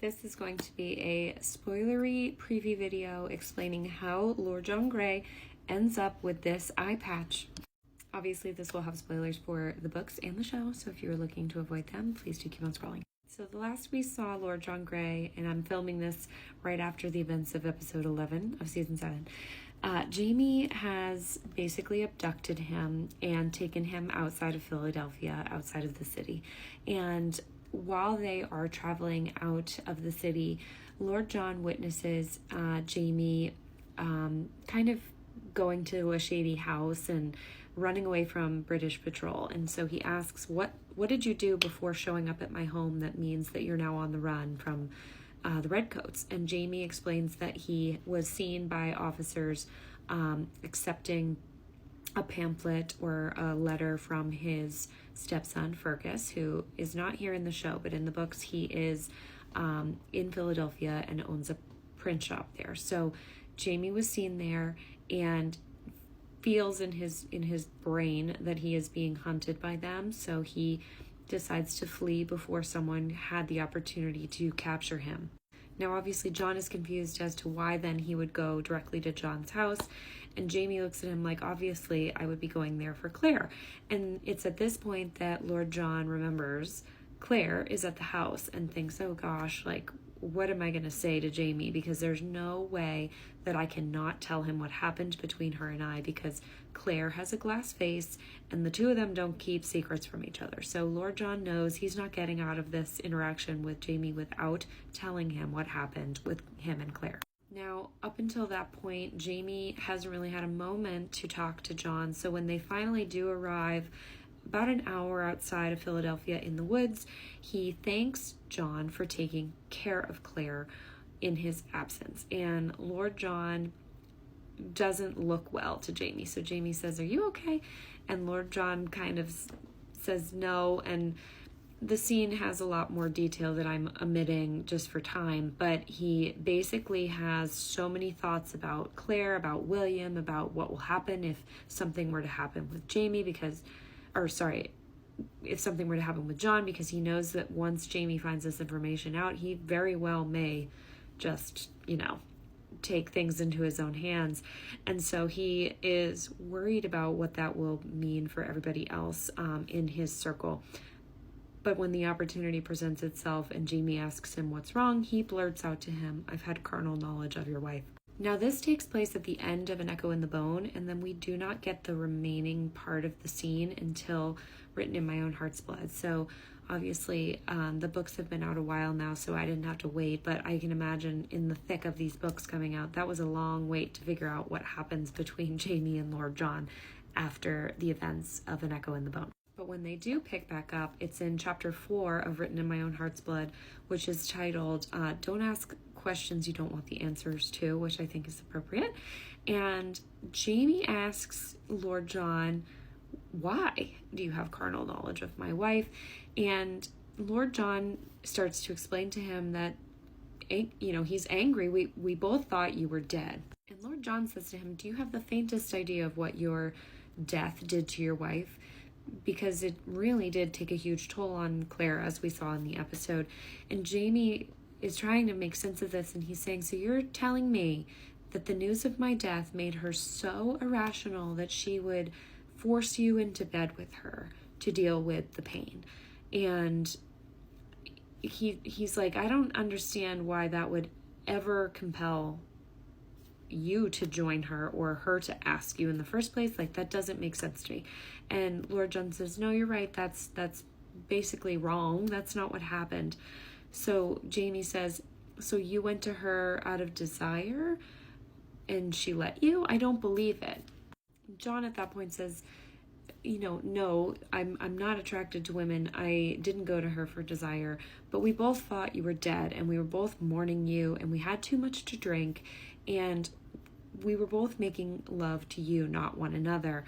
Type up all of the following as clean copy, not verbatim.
This is going to be a spoilery preview video explaining how Lord John Grey ends up with this eye patch. Obviously, this will have spoilers for the books and the show, so if you're looking to avoid them, please do keep on scrolling. So the last we saw Lord John Grey, and I'm filming this right after the events of episode 11 of season 7, Jamie has basically abducted him and taken him outside of Philadelphia, outside of the city. And while they are traveling out of the city, Lord John witnesses Jamie kind of going to a shady house and running away from British patrol. And so he asks, what did you do before showing up at my home that means that you're now on the run from the Redcoats? And Jamie explains that he was seen by officers accepting a pamphlet or a letter from his stepson, Fergus, who is not here in the show, but in the books he is in Philadelphia and owns a print shop there. So Jamie was seen there and feels in his brain that he is being hunted by them, so he decides to flee before someone had the opportunity to capture him. Now, obviously, John is confused as to why then he would go directly to John's house, and Jamie looks at him like, obviously, I would be going there for Claire. And it's at this point that Lord John remembers Claire is at the house and thinks, oh gosh, like, what am I going to say to Jamie? Because there's no way that I cannot tell him what happened between her and I, because Claire has a glass face and the two of them don't keep secrets from each other. So Lord John knows he's not getting out of this interaction with Jamie without telling him what happened with him and Claire. Now, up until that point, Jamie hasn't really had a moment to talk to John. So when they finally do arrive, about an hour outside of Philadelphia in the woods, he thanks John for taking care of Claire in his absence. And Lord John doesn't look well to Jamie. So Jamie says, "Are you okay?" And Lord John kind of says no. And the scene has a lot more detail that I'm omitting just for time, but he basically has so many thoughts about Claire, about William, about what will happen if something were to happen with Jamie, if something were to happen with John, because he knows that once Jamie finds this information out, he very well may just, take things into his own hands. And so he is worried about what that will mean for everybody else in his circle. But when the opportunity presents itself and Jamie asks him what's wrong, he blurts out to him, "I've had carnal knowledge of your wife." Now, this takes place at the end of An Echo in the Bone, and then we do not get the remaining part of the scene until Written in My Own Heart's Blood. So obviously, the books have been out a while now, so I didn't have to wait, but I can imagine in the thick of these books coming out, that was a long wait to figure out what happens between Jamie and Lord John after the events of An Echo in the Bone. But when they do pick back up, it's in chapter 4 of Written in My Own Heart's Blood, which is titled, Don't Ask Questions You Don't Want the Answers To, which I think is appropriate. And Jamie asks Lord John, "Why do you have carnal knowledge of my wife?" And Lord John starts to explain to him that, he's angry. We both thought you were dead. And Lord John says to him, "Do you have the faintest idea of what your death did to your wife?" Because it really did take a huge toll on Claire, as we saw in the episode. And Jamie is trying to make sense of this, and he's saying, "So you're telling me that the news of my death made her so irrational that she would force you into bed with her to deal with the pain?" And he's like, "I don't understand why that would ever compel you to join her or her to ask you in the first place. Like, that doesn't make sense to me." And Lord John says, "No, you're right. That's basically wrong. That's not what happened." So Jamie says, "So you went to her out of desire and she let you? I don't believe it." John at that point says, "No, I'm not attracted to women. I didn't go to her for desire, but we both thought you were dead and we were both mourning you and we had too much to drink and we were both making love to you, not one another."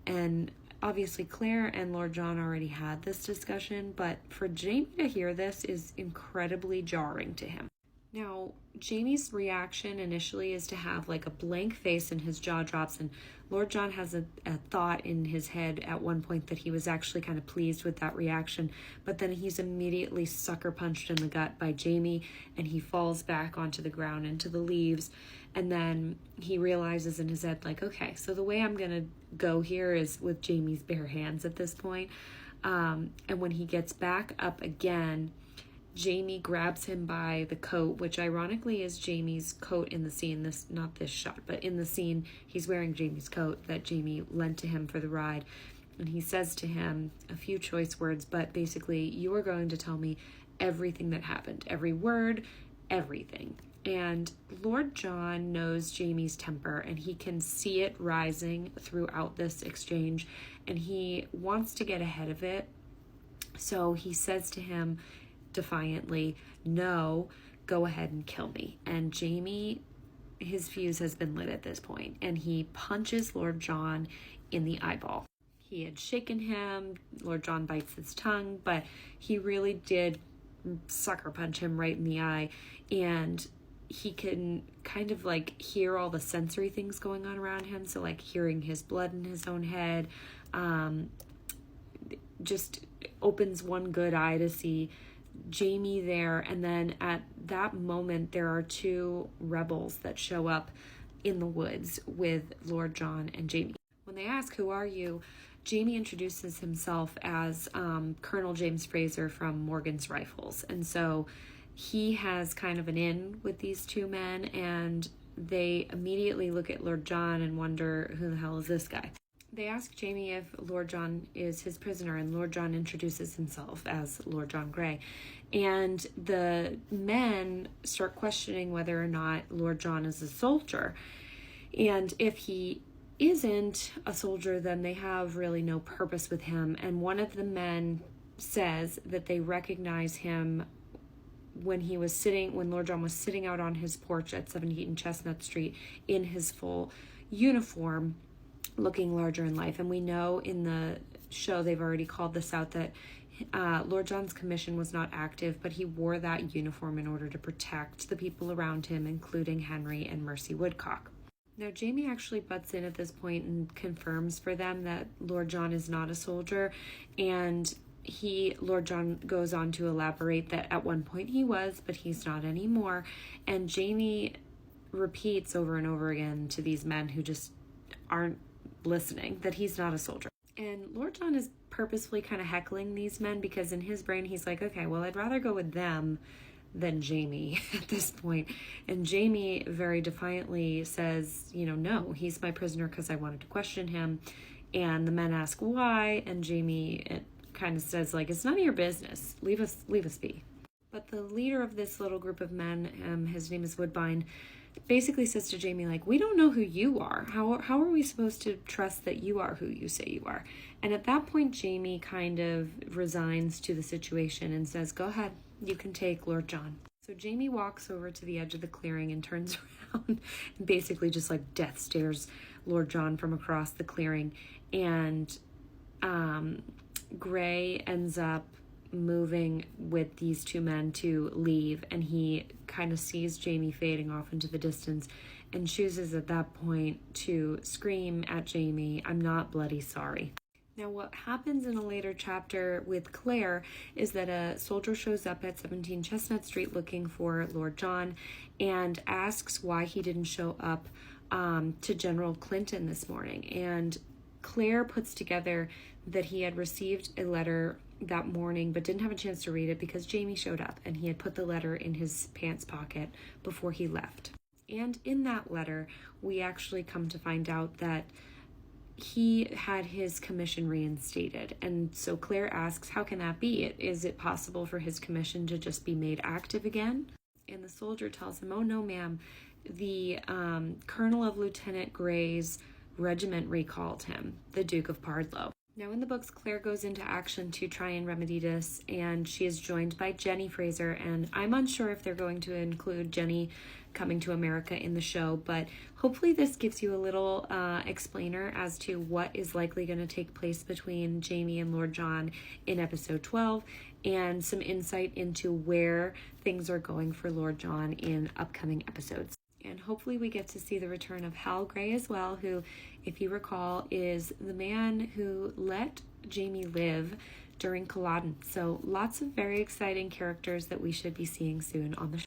And obviously Claire and Lord John already had this discussion, but for Jamie to hear this is incredibly jarring to him. Now, Jamie's reaction initially is to have like a blank face and his jaw drops, and Lord John has a thought in his head at one point that he was actually kind of pleased with that reaction, but then he's immediately sucker punched in the gut by Jamie, and he falls back onto the ground into the leaves, and then he realizes in his head, like, okay, so the way I'm gonna go here is with Jamie's bare hands at this point. And when he gets back up again, Jamie grabs him by the coat, which ironically is Jamie's coat in the scene. This, not this shot, but in the scene, he's wearing Jamie's coat that Jamie lent to him for the ride. And he says to him a few choice words, but basically, you are going to tell me everything that happened, every word, everything. And Lord John knows Jamie's temper, and he can see it rising throughout this exchange, and he wants to get ahead of it. So he says to him defiantly, no, go ahead and kill me. And Jamie, his fuse has been lit at this point, and he punches Lord John in the eyeball. He had shaken him, Lord John bites his tongue, but he really did sucker punch him right in the eye, and he can kind of like hear all the sensory things going on around him, so like hearing his blood in his own head, just opens one good eye to see Jamie there. And then at that moment, there are two rebels that show up in the woods with Lord John and Jamie. When they ask, who are you? Jamie introduces himself as Colonel James Fraser from Morgan's Rifles. And so he has kind of an in with these two men, and they immediately look at Lord John and wonder, who the hell is this guy? They ask Jamie if Lord John is his prisoner, and Lord John introduces himself as Lord John Grey. And the men start questioning whether or not Lord John is a soldier. And if he isn't a soldier, then they have really no purpose with him. And one of the men says that they recognize him when Lord John was sitting out on his porch at 17 Chestnut Street in his full uniform, looking larger in life. And we know in the show, they've already called this out, that Lord John's commission was not active, but he wore that uniform in order to protect the people around him, including Henry and Mercy Woodcock. Now, Jamie actually butts in at this point and confirms for them that Lord John is not a soldier, and Lord John goes on to elaborate that at one point he was, but he's not anymore. And Jamie repeats over and over again to these men who just aren't listening that he's not a soldier. And Lord John is purposefully kind of heckling these men, because in his brain he's like, okay, well, I'd rather go with them than Jamie at this point. And Jamie very defiantly says, no, he's my prisoner because I wanted to question him. And the men ask why, and Jamie kind of says, like, it's none of your business, leave us be. But the leader of this little group of men, his name is Woodbine, basically says to Jamie, like, we don't know who you are. How are we supposed to trust that you are who you say you are? And at that point, Jamie kind of resigns to the situation and says, go ahead, you can take Lord John. So Jamie walks over to the edge of the clearing and turns around and basically just like death stares Lord John from across the clearing. And Gray ends up moving with these two men to leave, and he kind of sees Jamie fading off into the distance and chooses at that point to scream at Jamie, I'm not bloody sorry. Now, what happens in a later chapter with Claire is that a soldier shows up at 17 Chestnut Street looking for Lord John and asks why he didn't show up to General Clinton this morning. And Claire puts together that he had received a letter that morning but didn't have a chance to read it because Jamie showed up and he had put the letter in his pants pocket before he left. And in that letter, we actually come to find out that he had his commission reinstated. And so Claire asks, how can that be? Is it possible for his commission to just be made active again? And the soldier tells him, oh no, ma'am, the colonel of Lieutenant Gray's regiment recalled him, the Duke of Pardlow. Now in the books, Claire goes into action to try and remedy this, and she is joined by Jenny Fraser, and I'm unsure if they're going to include Jenny coming to America in the show, but hopefully this gives you a little explainer as to what is likely going to take place between Jamie and Lord John in episode 12, and some insight into where things are going for Lord John in upcoming episodes. And hopefully we get to see the return of Hal Grey as well, who, if you recall, is the man who let Jamie live during Culloden. So lots of very exciting characters that we should be seeing soon on the show.